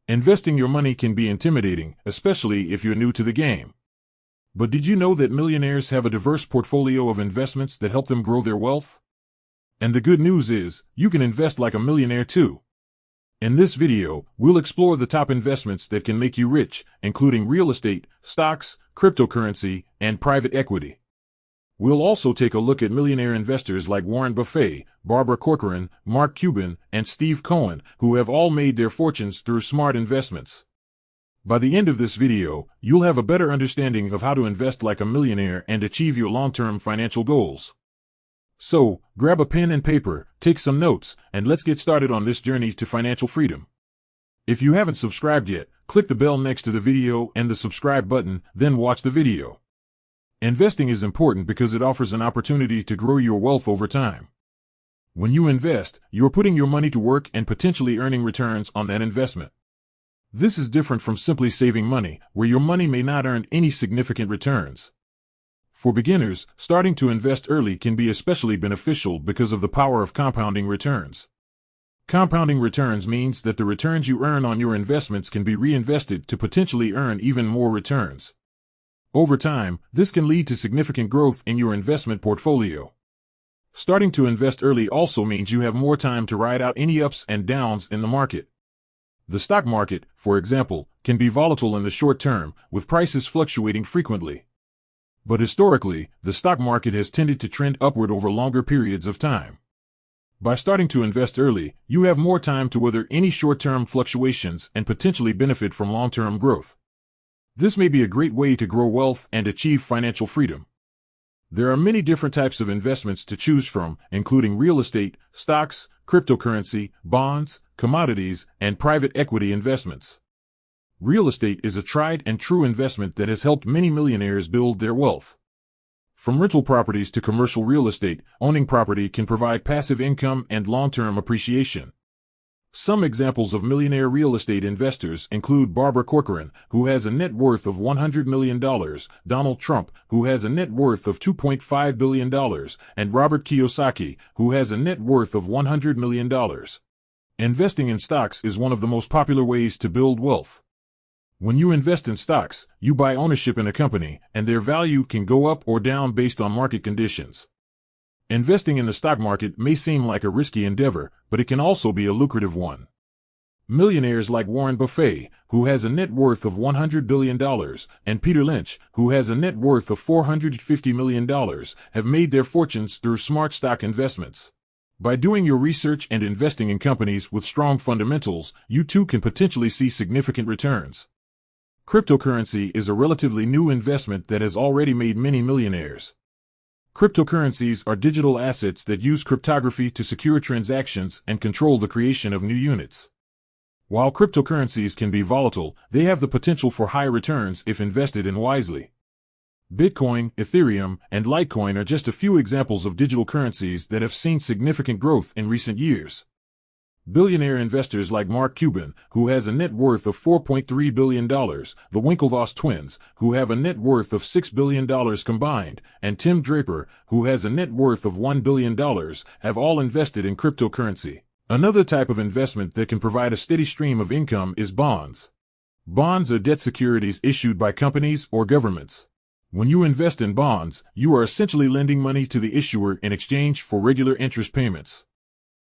Investing your money can be intimidating, especially if you're new to the game. But did you know that millionaires have a diverse portfolio of investments that help them grow their wealth? And the good news is, you can invest like a millionaire too. In this video, we'll explore the top investments that can make you rich, including real estate, stocks, cryptocurrency, and private equity. We'll also take a look at millionaire investors like Warren Buffett, Barbara Corcoran, Mark Cuban, and Steve Cohen, who have all made their fortunes through smart investments. By the end of this video, you'll have a better understanding of how to invest like a millionaire and achieve your long-term financial goals. So, grab a pen and paper, take some notes, and let's get started on this journey to financial freedom. If you haven't subscribed yet, click the bell next to the video and the subscribe button, then watch the video. Investing is important because it offers an opportunity to grow your wealth over time. When you invest, you're putting your money to work and potentially earning returns on that investment. This is different from simply saving money, where your money may not earn any significant returns. For beginners, starting to invest early can be especially beneficial because of the power of compounding returns. Compounding returns means that the returns you earn on your investments can be reinvested to potentially earn even more returns. Over time, this can lead to significant growth in your investment portfolio. Starting to invest early also means you have more time to ride out any ups and downs in the market. The stock market, for example, can be volatile in the short term, with prices fluctuating frequently. But historically, the stock market has tended to trend upward over longer periods of time. By starting to invest early, you have more time to weather any short-term fluctuations and potentially benefit from long-term growth. This may be a great way to grow wealth and achieve financial freedom. There are many different types of investments to choose from, including real estate, stocks, cryptocurrency, bonds, commodities, and private equity investments. Real estate is a tried and true investment that has helped many millionaires build their wealth. From rental properties to commercial real estate, owning property can provide passive income and long-term appreciation. Some examples of millionaire real estate investors include Barbara Corcoran, who has a net worth of $100 million, Donald Trump, who has a net worth of $2.5 billion, and Robert Kiyosaki, who has a net worth of $100 million. Investing in stocks is one of the most popular ways to build wealth. When you invest in stocks, you buy ownership in a company, and their value can go up or down based on market conditions. Investing in the stock market may seem like a risky endeavor, but it can also be a lucrative one. Millionaires like Warren Buffett, who has a net worth of $100 billion, and Peter Lynch, who has a net worth of $450 million, have made their fortunes through smart stock investments. By doing your research and investing in companies with strong fundamentals, you too can potentially see significant returns. Cryptocurrency is a relatively new investment that has already made many millionaires. Cryptocurrencies are digital assets that use cryptography to secure transactions and control the creation of new units. While cryptocurrencies can be volatile, they have the potential for high returns if invested in wisely. Bitcoin, Ethereum, and Litecoin are just a few examples of digital currencies that have seen significant growth in recent years. Billionaire investors like Mark Cuban, who has a net worth of $4.3 billion, the Winklevoss twins, who have a net worth of $6 billion combined, and Tim Draper, who has a net worth of $1 billion, have all invested in cryptocurrency. Another type of investment that can provide a steady stream of income is bonds. Bonds are debt securities issued by companies or governments. When you invest in bonds, you are essentially lending money to the issuer in exchange for regular interest payments.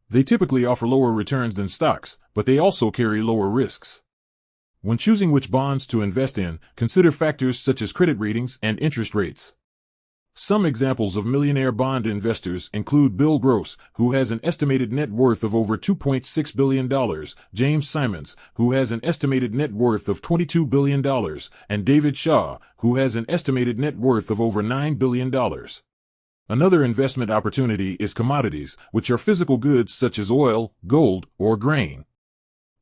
They typically offer lower returns than stocks, but they also carry lower risks. When choosing which bonds to invest in, consider factors such as credit ratings and interest rates. Some examples of millionaire bond investors include Bill Gross, who has an estimated net worth of over $2.6 billion, James Simons, who has an estimated net worth of $22 billion, and David Shaw, who has an estimated net worth of over $9 billion. Another investment opportunity is commodities, which are physical goods such as oil, gold, or grain.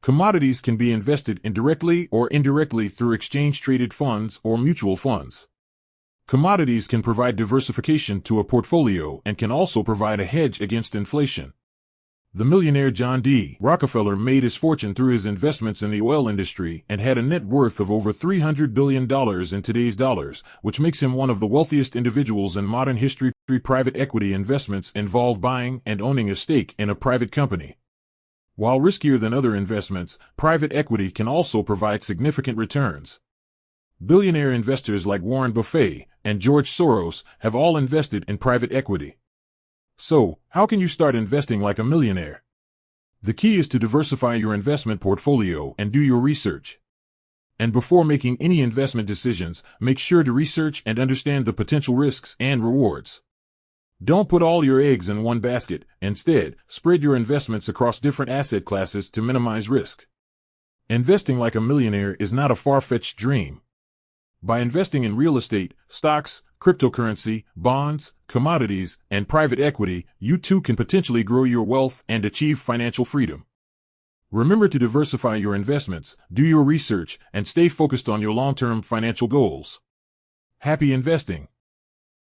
Commodities can be invested in directly or indirectly through exchange-traded funds or mutual funds. Commodities can provide diversification to a portfolio and can also provide a hedge against inflation. The millionaire John D. Rockefeller made his fortune through his investments in the oil industry and had a net worth of over $300 billion in today's dollars, which makes him one of the wealthiest individuals in modern history. Private equity investments involve buying and owning a stake in a private company. While riskier than other investments, private equity can also provide significant returns. Billionaire investors like Warren Buffett and George Soros have all invested in private equity. So, how can you start investing like a millionaire? The key is to diversify your investment portfolio and do your research. And before making any investment decisions, make sure to research and understand the potential risks and rewards. Don't put all your eggs in one basket. Instead, spread your investments across different asset classes to minimize risk. Investing like a millionaire is not a far-fetched dream. By investing in real estate, stocks, cryptocurrency, bonds, commodities, and private equity, you too can potentially grow your wealth and achieve financial freedom. Remember to diversify your investments, do your research, and stay focused on your long-term financial goals. Happy investing!